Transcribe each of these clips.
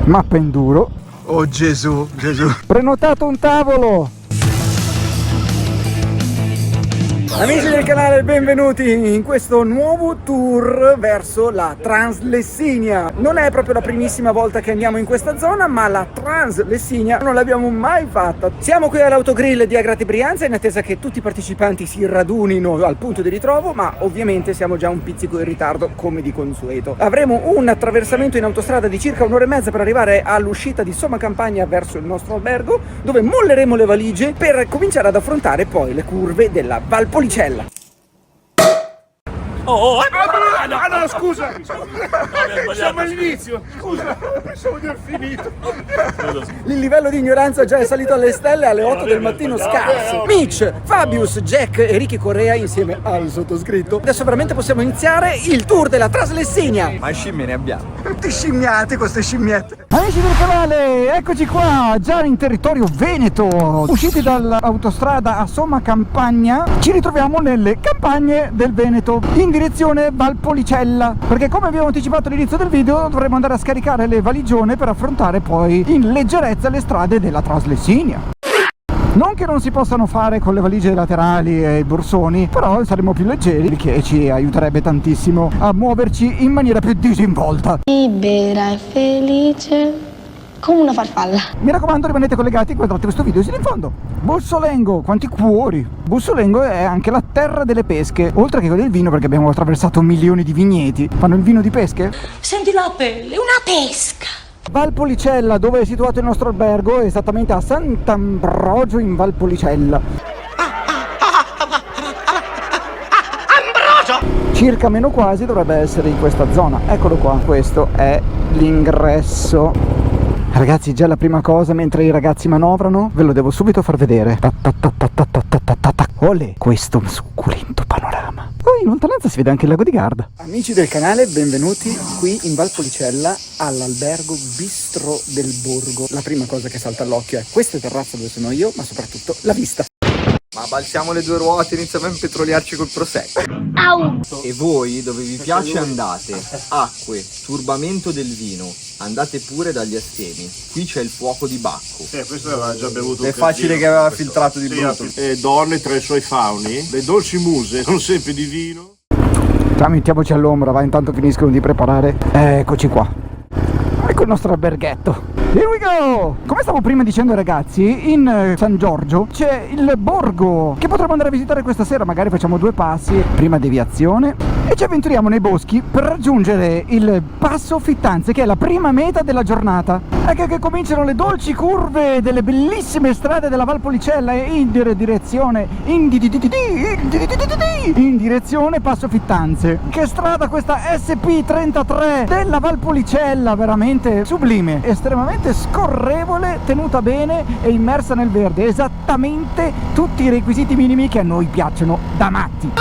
Mappa enduro. Oh Gesù, Gesù. Prenotato un tavolo. Amici del canale, benvenuti in questo nuovo tour verso la Translessinia. Non è proprio la primissima volta che andiamo in questa zona, ma la Translessinia non l'abbiamo mai fatta. Siamo qui all'autogrill di Agrate Brianza in attesa che tutti i partecipanti si radunino al punto di ritrovo, ma ovviamente siamo già un pizzico in ritardo come di consueto. Avremo un attraversamento in autostrada di circa un'ora e mezza per arrivare all'uscita di Somma Campagna verso il nostro albergo, dove molleremo le valigie per cominciare ad affrontare poi le curve della Valpolicella. No, scusa! Siamo all'inizio! Scusa, pensavo di aver finito! Il livello di ignoranza già è salito alle stelle alle 8 del mattino scarso. Mitch, Fabius, Jack e Ricky Correa insieme al sottoscritto. Adesso veramente possiamo iniziare il tour della Translessinia. Ma scimmie ne abbiamo. Tutti scimmiati, queste scimmiette. Amici del canale, eccoci qua, già in territorio veneto. Usciti dall'autostrada a Somma Campagna, ci ritroviamo nelle campagne del Veneto, in direzione Valpolicella, perché come abbiamo anticipato all'inizio del video dovremo andare a scaricare le valigione per affrontare poi in leggerezza le strade della Translessinia. Non che non si possano fare con le valigie laterali e i borsoni, però saremo più leggeri, che ci aiuterebbe tantissimo a muoverci in maniera più disinvolta. Libera e felice come una farfalla. Mi raccomando, rimanete collegati, guardate questo video sino in fondo. Bussolengo, quanti cuori! Bussolengo è anche la terra delle pesche, oltre che quella del vino, perché abbiamo attraversato milioni di vigneti. Fanno il vino di pesche? Senti la pelle, una pesca. Valpolicella, dove è situato il nostro albergo, è esattamente a Sant'Ambrogio in Valpolicella. Circa meno quasi dovrebbe essere in questa zona. Eccolo qua, questo è l'ingresso. Ragazzi, già la prima cosa mentre i ragazzi manovrano, ve lo devo subito far vedere. Olè, questo succulento panorama. Poi in lontananza si vede anche il lago di Garda. Amici del canale, benvenuti qui in Valpolicella all'albergo Bistro del Borgo. La prima cosa che salta all'occhio è questa terrazza dove sono io, ma soprattutto la vista. Ma balziamo le due ruote e iniziamo a impetroliarci col prosecco. Au! E voi, dove vi piace andate, acque, turbamento del vino, andate pure dagli astemi. Qui c'è il fuoco di Bacco. Questo aveva già bevuto. È facile che aveva filtrato di brutto. Donne tra i suoi fauni, le dolci muse, non sempre di vino. Mettiamoci all'ombra, va, intanto finiscono di preparare. Eccoci qua. Ecco il nostro alberghetto. Here we go! Come stavo prima dicendo, ragazzi, in San Giorgio c'è il borgo che potremmo andare a visitare questa sera. Magari facciamo due passi, prima deviazione, e ci avventuriamo nei boschi per raggiungere il Passo Fittanze, che è la prima meta della giornata. Ecco che cominciano le dolci curve delle bellissime strade della Valpolicella in direzione Passo Fittanze. Che strada questa SP33 della Valpolicella, veramente sublime, estremamente scorrevole, tenuta bene e immersa nel verde, esattamente tutti i requisiti minimi che a noi piacciono da matti.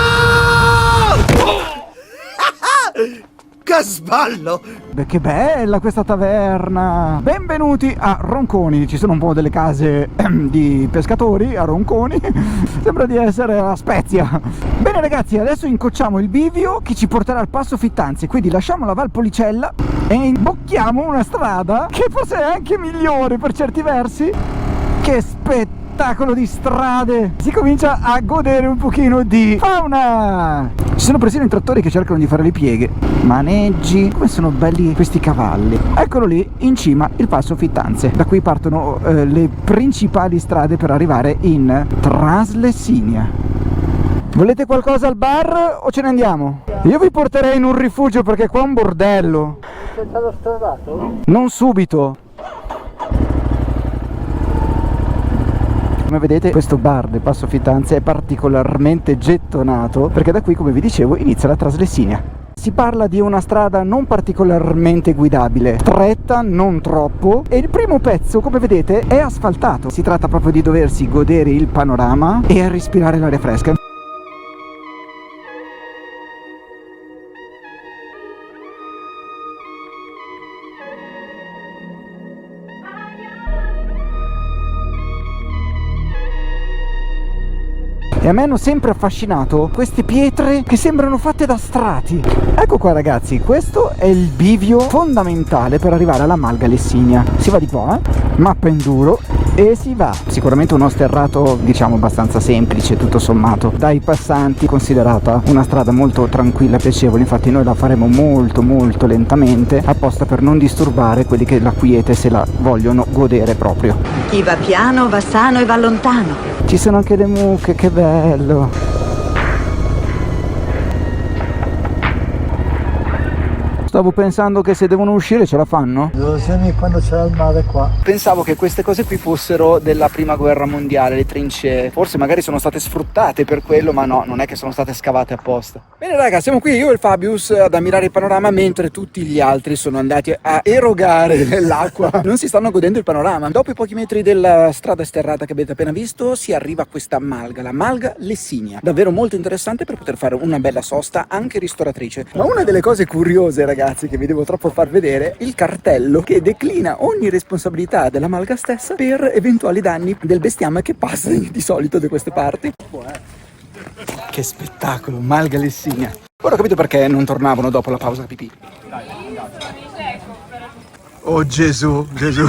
Che sballo! Beh, che bella questa taverna! Benvenuti a Ronconi. Ci sono un po' delle case di pescatori a Ronconi. Sembra di essere a Spezia. Bene ragazzi, adesso incrociamo il bivio che ci porterà al Passo Fittanze. Quindi lasciamo la Valpolicella e imbocchiamo una strada che forse è anche migliore per certi versi. Che spettacolo di strade! Si comincia a godere un pochino di fauna! Ci sono persino i trattori che cercano di fare le pieghe. Maneggi, come sono belli questi cavalli. Eccolo lì, in cima, il Passo Fittanze. Da qui partono le principali strade per arrivare in Translessinia. Volete qualcosa al bar o ce ne andiamo? Io vi porterei in un rifugio perché qua è un bordello. Sei stato stradato? Non subito. Come vedete, questo bar del Passo Fittanze è particolarmente gettonato perché da qui, come vi dicevo, inizia la Translessinia. Si parla di una strada non particolarmente guidabile, stretta, non troppo, e il primo pezzo, come vedete, è asfaltato. Si tratta proprio di doversi godere il panorama e respirare l'aria fresca. E a me hanno sempre affascinato queste pietre che sembrano fatte da strati. Ecco qua ragazzi, questo è il bivio fondamentale per arrivare alla Malga Lessinia. Si va di qua, mappa enduro, e si va. Sicuramente uno sterrato diciamo abbastanza semplice tutto sommato, dai passanti considerata una strada molto tranquilla e piacevole. Infatti noi la faremo molto lentamente, apposta per non disturbare quelli che la quiete se la vogliono godere proprio. Chi va piano va sano e va lontano. Ci sono anche le mucche, che bello. Stavo pensando che se devono uscire ce la fanno? Quando c'era il mare qua. Pensavo che queste cose qui fossero della prima guerra mondiale, le trincee. Forse magari sono state sfruttate per quello, ma no, non è che sono state scavate apposta. Bene raga, siamo qui io e il Fabius ad ammirare il panorama mentre tutti gli altri sono andati a erogare nell'acqua. Non si stanno godendo il panorama. Dopo i pochi metri della strada sterrata che avete appena visto, si arriva a questa Malga, la Malga Lessinia. Davvero molto interessante per poter fare una bella sosta anche ristoratrice. Ma una delle cose curiose ragazzi che vi devo troppo far vedere, il cartello che declina ogni responsabilità della Malga stessa per eventuali danni del bestiame che passa di solito da queste parti. Che spettacolo, Malga Lessinia. Ora ho capito perché non tornavano dopo la pausa pipì. Oh Gesù, Gesù.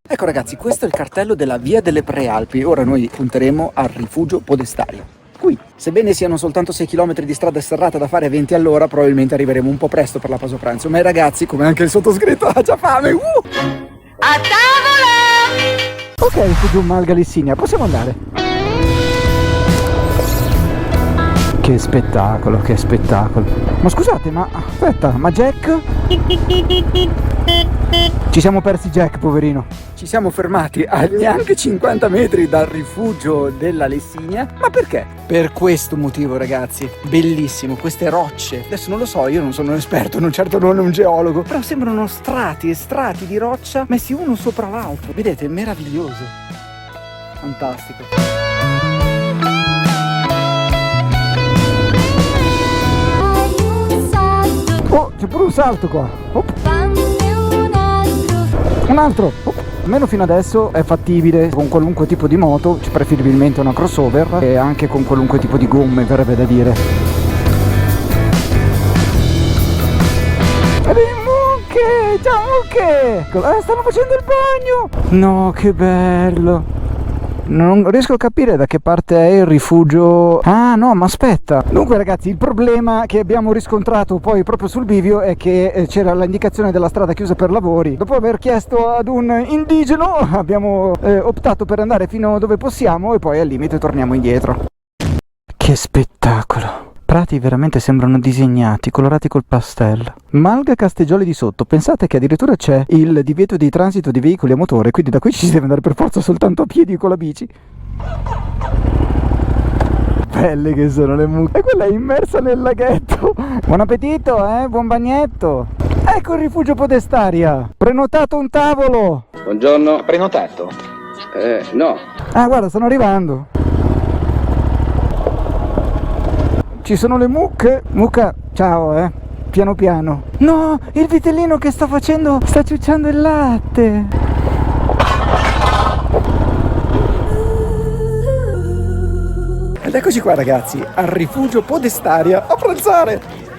Ecco ragazzi, questo è il cartello della Via delle Prealpi. Ora noi punteremo al rifugio Podestario. Qui, sebbene siano soltanto 6 km di strada serrata da fare a 20 all'ora, probabilmente arriveremo un po' presto per la pausa pranzo. Ma i ragazzi, come anche il sottoscritto, ha già fame. A tavola! Ok, rifugio Malga Lessinia, possiamo andare. Che spettacolo, che spettacolo. Ma scusate, ma aspetta, ma Jack? Ci siamo persi Jack, poverino. Ci siamo fermati a neanche 50 metri dal rifugio della Lessinia. Ma perché? Per questo motivo ragazzi, bellissimo, queste rocce. Adesso non lo so, io non sono un esperto, non certo non un geologo, però sembrano strati e strati di roccia messi uno sopra l'altro. Vedete, meraviglioso. Fantastico. Oh, c'è pure un salto qua. Oh. Un altro. Oh. Almeno fino adesso è fattibile con qualunque tipo di moto, preferibilmente una crossover, e anche con qualunque tipo di gomme, verrebbe da dire. E le mucche! Ciao mucche! Stanno facendo il bagno! No, che bello! Non riesco a capire da che parte è il rifugio. Ah no, ma aspetta. Dunque ragazzi, il problema che abbiamo riscontrato poi proprio sul bivio è che c'era l'indicazione della strada chiusa per lavori. Dopo aver chiesto ad un indigeno abbiamo optato per andare fino dove possiamo e poi al limite torniamo indietro. Che spettacolo. Prati veramente sembrano disegnati, colorati col pastello. Malga Casteggioli di sotto. Pensate che addirittura c'è il divieto di transito di veicoli a motore, quindi da qui ci si deve andare per forza soltanto a piedi con la bici. Belle che sono le mucche. E quella è immersa nel laghetto. Buon appetito, buon bagnetto. Ecco il rifugio Podestaria. Prenotato un tavolo. Buongiorno. Prenotato? No. Ah guarda, stanno arrivando. Ci sono le mucche. Mucca, ciao, piano piano. No, il vitellino che sta ciucciando il latte. Ed eccoci qua ragazzi, al rifugio Podestaria a pranzare.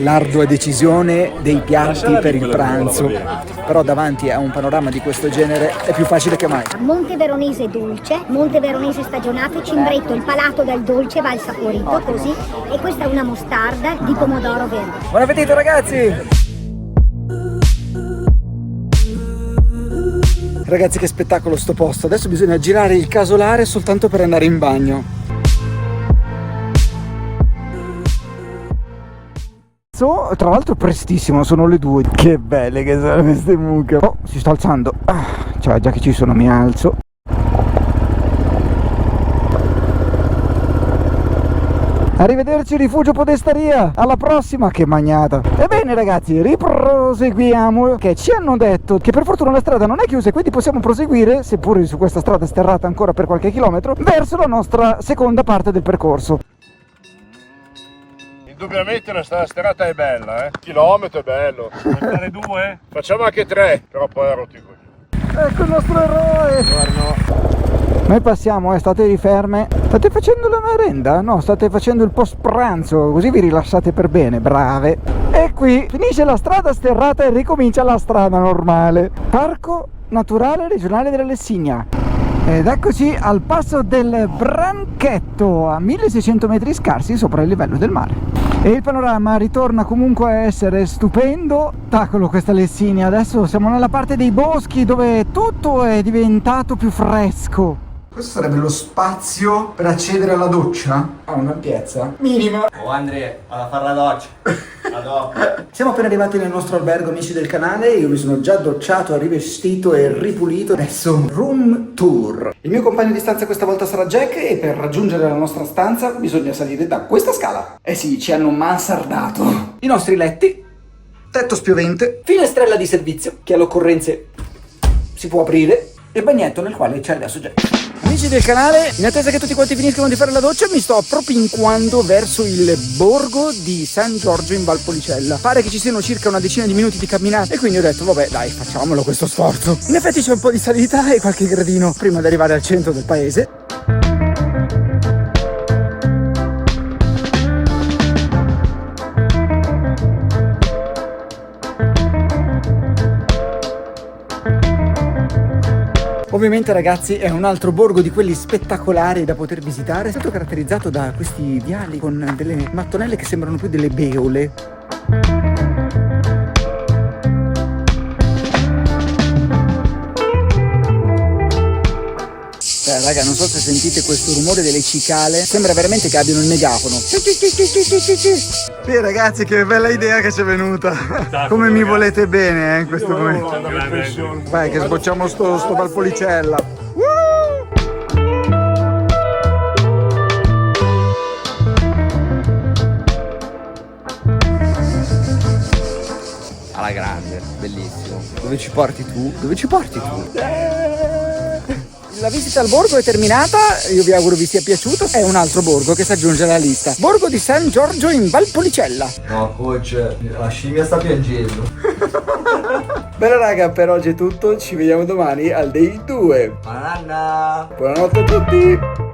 L'ardua decisione dei piatti per il pranzo, però davanti a un panorama di questo genere è più facile che mai. Monte Veronese dolce, Monte Veronese stagionato, cimbretto, il palato del dolce va al saporito, così, e questa è una mostarda di pomodoro verde. Buon appetito ragazzi! Ragazzi, che spettacolo sto posto, adesso bisogna girare il casolare soltanto per andare in bagno. Tra l'altro prestissimo, sono le 2. Che belle che sono queste mucche. Oh, si sta alzando. Cioè, già che ci sono mi alzo. Arrivederci rifugio Podestaria, alla prossima, che magnata. Ebbene ragazzi, riproseguiamo, che ci hanno detto che per fortuna la strada non è chiusa e quindi possiamo proseguire, seppure su questa strada sterrata ancora per qualche chilometro, verso la nostra seconda parte del percorso. Indubbiamente la strada sterrata è bella, Un chilometro è bello. Fare 2? Facciamo anche 3, però poi è rotti così. Ecco il nostro eroe! Buongiorno. Noi passiamo, state ferme. State facendo la merenda? No, state facendo il post pranzo, così vi rilassate per bene, brave. E qui finisce la strada sterrata e ricomincia la strada normale. Parco Naturale Regionale della Lessigna. Ed eccoci al passo del Branchetto, a 1600 metri scarsi sopra il livello del mare. E il panorama ritorna comunque a essere stupendo. Tacolo questa Lessigna, adesso siamo nella parte dei boschi dove tutto è diventato più fresco. Questo sarebbe lo spazio per accedere alla doccia? Ha un'ampiezza minima. Oh Andrea, vado a fare la doccia. A dopo. Siamo appena arrivati nel nostro albergo, amici del canale. Io mi sono già docciato, rivestito e ripulito. Adesso room tour. Il mio compagno di stanza questa volta sarà Jack e per raggiungere la nostra stanza bisogna salire da questa scala. Eh sì, ci hanno mansardato. I nostri letti, tetto spiovente, finestrella di servizio che all'occorrenze si può aprire e bagnetto nel quale c'è adesso Jack. Amici del canale, in attesa che tutti quanti finiscano di fare la doccia, mi sto propinquando verso il borgo di San Giorgio in Valpolicella. Pare che ci siano circa una decina di minuti di camminata e quindi ho detto vabbè dai, facciamolo questo sforzo. In effetti c'è un po' di salita e qualche gradino prima di arrivare al centro del paese. Ovviamente ragazzi è un altro borgo di quelli spettacolari da poter visitare, è stato caratterizzato da questi viali con delle mattonelle che sembrano più delle beole. Raga, non so se sentite questo rumore delle cicale, sembra veramente che abbiano il megafono. Sì ragazzi, che bella idea che ci è venuta. Come mi volete bene in questo momento. Vai che sbocciamo sto Valpolicella. Alla grande, bellissimo. Dove ci porti tu? Dove ci porti tu? La visita al borgo è terminata, io vi auguro vi sia piaciuto. È un altro borgo che si aggiunge alla lista. Borgo di San Giorgio in Valpolicella. No coach, la scimmia sta piangendo. Bene raga, per oggi è tutto, ci vediamo domani al day 2. Buonanotte. Buonanotte a tutti.